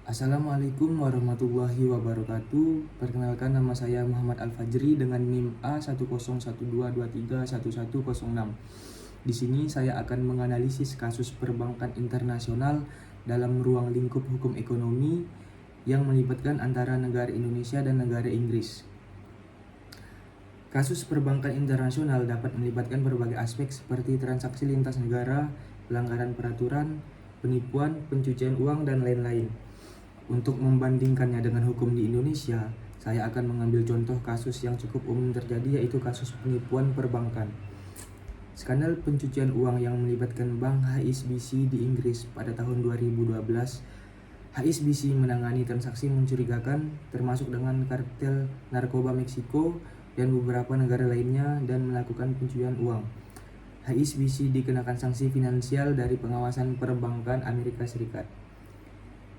Assalamualaikum warahmatullahi wabarakatuh. Perkenalkan, nama saya Muhammad Al-Fajri dengan NIM A10122311106. Di sini saya akan menganalisis kasus perbankan internasional dalam ruang lingkup hukum ekonomi yang melibatkan antara negara Indonesia dan negara Inggris. Kasus perbankan internasional dapat melibatkan berbagai aspek seperti transaksi lintas negara, pelanggaran peraturan, penipuan, pencucian uang, dan lain-lain. Untuk membandingkannya dengan hukum di Indonesia, saya akan mengambil contoh kasus yang cukup umum terjadi, yaitu kasus penipuan perbankan. Skandal pencucian uang yang melibatkan Bank HSBC di Inggris pada tahun 2012. HSBC menangani transaksi mencurigakan termasuk dengan kartel narkoba Meksiko dan beberapa negara lainnya dan melakukan pencucian uang. HSBC dikenakan sanksi finansial dari pengawasan perbankan Amerika Serikat.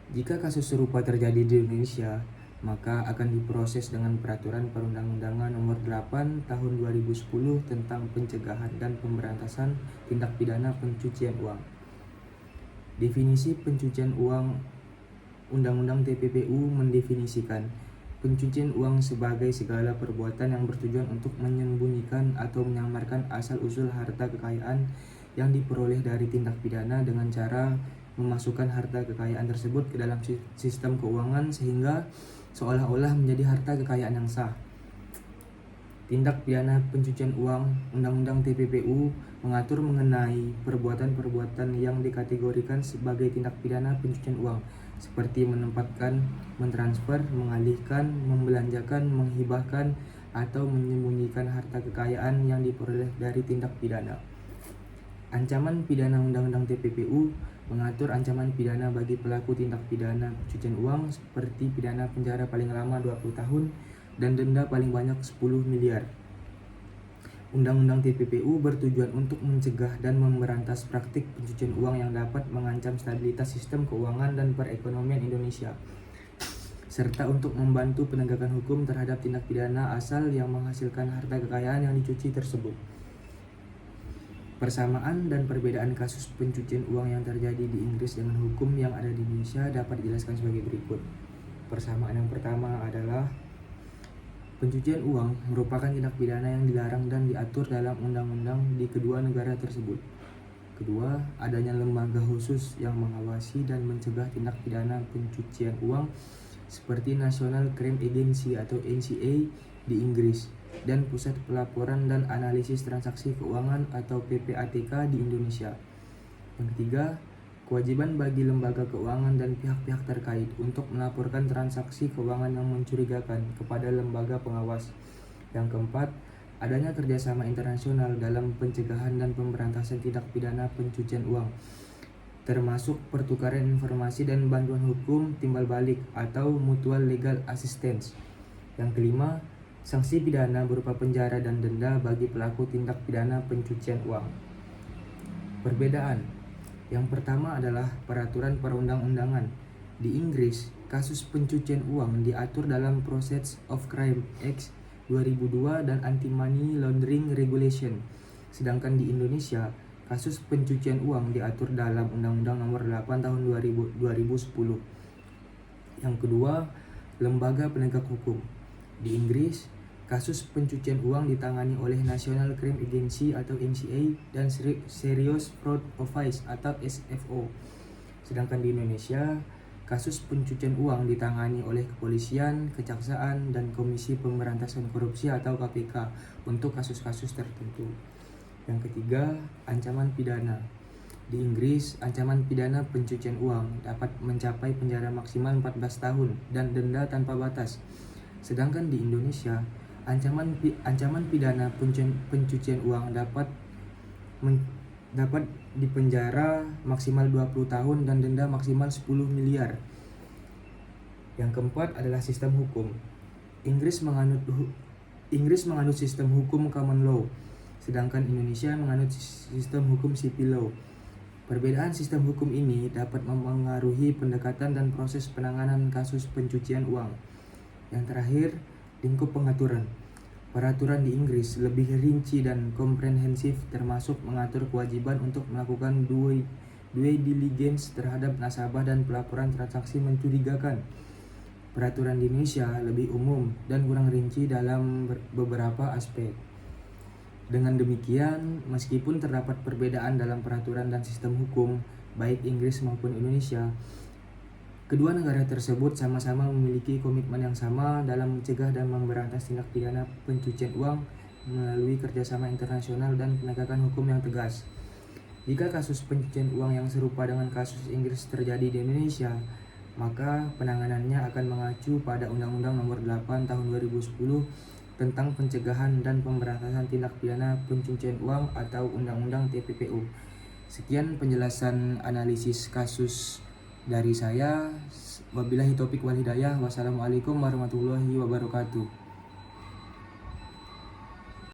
Jika kasus serupa terjadi di Indonesia, maka akan diproses dengan Peraturan Perundang-undangan Nomor 8 Tahun 2010 tentang pencegahan dan pemberantasan tindak pidana pencucian uang. Definisi pencucian uang, Undang-Undang TPPU mendefinisikan pencucian uang sebagai segala perbuatan yang bertujuan untuk menyembunyikan atau menyamarkan asal-usul harta kekayaan yang diperoleh dari tindak pidana dengan cara memasukkan harta kekayaan tersebut ke dalam sistem keuangan sehingga seolah-olah menjadi harta kekayaan yang sah. Tindak pidana pencucian uang, Undang-Undang TPPU mengatur mengenai perbuatan-perbuatan yang dikategorikan sebagai tindak pidana pencucian uang, seperti menempatkan, mentransfer, mengalihkan, membelanjakan, menghibahkan, atau menyembunyikan harta kekayaan yang diperoleh dari tindak pidana. Ancaman pidana Undang-Undang TPPU mengatur ancaman pidana bagi pelaku tindak pidana pencucian uang seperti pidana penjara paling lama 20 tahun dan denda paling banyak 10 miliar. Undang-Undang TPPU bertujuan untuk mencegah dan memberantas praktik pencucian uang yang dapat mengancam stabilitas sistem keuangan dan perekonomian Indonesia, serta untuk membantu penegakan hukum terhadap tindak pidana asal yang menghasilkan harta kekayaan yang dicuci tersebut. Persamaan dan perbedaan kasus pencucian uang yang terjadi di Inggris dengan hukum yang ada di Indonesia dapat dijelaskan sebagai berikut. Persamaan yang pertama adalah pencucian uang merupakan tindak pidana yang dilarang dan diatur dalam undang-undang di kedua negara tersebut. Kedua, adanya lembaga khusus yang mengawasi dan mencegah tindak pidana pencucian uang seperti National Crime Agency atau NCA di Inggris dan Pusat Pelaporan dan Analisis Transaksi Keuangan atau PPATK di Indonesia. Yang ketiga, kewajiban bagi lembaga keuangan dan pihak-pihak terkait untuk melaporkan transaksi keuangan yang mencurigakan kepada lembaga pengawas. Yang keempat, adanya kerjasama internasional dalam pencegahan dan pemberantasan tindak pidana pencucian uang, termasuk pertukaran informasi dan bantuan hukum timbal balik atau mutual legal assistance. Yang kelima, sanksi pidana berupa penjara dan denda bagi pelaku tindak pidana pencucian uang. Perbedaan yang pertama adalah peraturan perundang-undangan. Di Inggris, kasus pencucian uang diatur dalam Process of Crime Act 2002 dan Anti-Money Laundering Regulation. Sedangkan di Indonesia, kasus pencucian uang diatur dalam Undang-Undang Nomor 8 Tahun 2010. Yang kedua, lembaga penegak hukum. Di Inggris, kasus pencucian uang ditangani oleh National Crime Agency atau NCA dan Serious Fraud Office atau SFO. Sedangkan di Indonesia, kasus pencucian uang ditangani oleh kepolisian, kejaksaan, dan Komisi Pemberantasan Korupsi atau KPK untuk kasus-kasus tertentu. Yang ketiga, ancaman pidana. Di Inggris, ancaman pidana pencucian uang dapat mencapai penjara maksimal 14 tahun dan denda tanpa batas. Sedangkan di Indonesia, ancaman pidana pencucian uang dapat dipenjara maksimal 20 tahun dan denda maksimal 10 miliar. Yang keempat adalah sistem hukum. Inggris menganut sistem hukum common law, sedangkan Indonesia menganut sistem hukum civil law. Perbedaan sistem hukum ini dapat memengaruhi pendekatan dan proses penanganan kasus pencucian uang. Yang terakhir, lingkup pengaturan. Peraturan di Inggris lebih rinci dan komprehensif, termasuk mengatur kewajiban untuk melakukan due due diligence terhadap nasabah dan pelaporan transaksi mencurigakan. Peraturan di Indonesia lebih umum dan kurang rinci dalam beberapa aspek. Dengan demikian, meskipun terdapat perbedaan dalam peraturan dan sistem hukum, baik Inggris maupun Indonesia, kedua negara tersebut sama-sama memiliki komitmen yang sama dalam mencegah dan memberantas tindak pidana pencucian uang melalui kerjasama internasional dan penegakan hukum yang tegas. Jika kasus pencucian uang yang serupa dengan kasus Inggris terjadi di Indonesia, maka penanganannya akan mengacu pada Undang-Undang Nomor 8 Tahun 2010 tentang Pencegahan dan Pemberantasan Tindak Pidana Pencucian Uang atau Undang-Undang TPPU. Sekian penjelasan analisis kasus dari saya. Wabillahi taufik wal hidayah. Wassalamualaikum warahmatullahi wabarakatuh.